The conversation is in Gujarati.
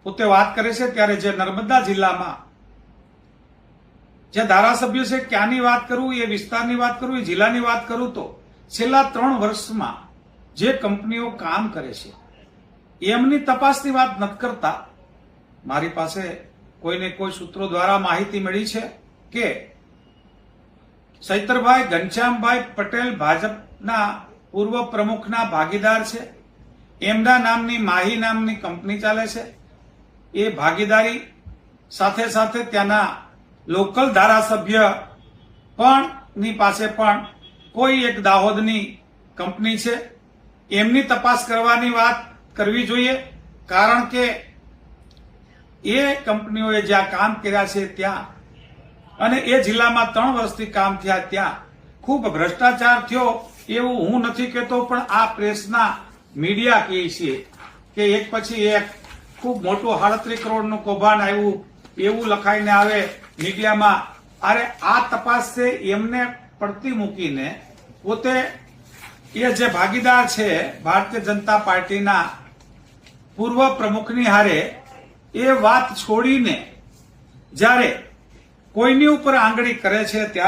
પોતે વાત કરે છે ત્યારે જે નર્મદા જિલ્લામાં જે ધારાસભ્ય છે ક્યાંની વાત કરું, એ વિસ્તારની વાત કરું, એ જિલ્લાની વાત કરું તો છેલ્લા 3 વર્ષમાં જે કંપનીઓ કામ કરે છે એમની તપાસની વાત નથી કરતા. મારી પાસે કોઈને કોઈ સૂત્રો દ્વારા માહિતી મળી છે કે ચૈતરભાઈ ઘનશ્યામભાઈ પટેલ ભાજપના પૂર્વ પ્રમુખના ભાગીદાર છે. એમના નામની માહી નામની કંપની ચાલે છે. એ ભાગીદારી સાથે સાથે ત્યાંના લોકલ ધારાસભ્ય પણ ની પાસે પણ કોઈ એક દાહોદની કંપની છે. એમની તપાસ કરવાની વાત કરવી જોઈએ, કારણ કે એ કંપનીઓએ જ્યાં કામ કર્યા છે ત્યાં અને એ જિલ્લામાં 3 વર્ષથી કામ થયા ત્યાં ખૂબ ભ્રષ્ટાચાર થયો એવું હું નથી કહેતો, પણ આ પ્રેસના મીડિયા કહે છે કે એક પછી એક ખૂબ મોટું 38 કરોડનું કૌભાંડ આવ્યું એવું લખાઈને આવે મીડિયામાં. અરે આ તપાસ છે એમને પડતી મૂકીને પોતે એ જે ભાગીદાર છે ભારતીય જનતા પાર્ટીના પૂર્વ પ્રમુખની હારે એ વાત છોડીને જ્યારે કોઈની ઉપર આંગળી કરે છે ત્યારે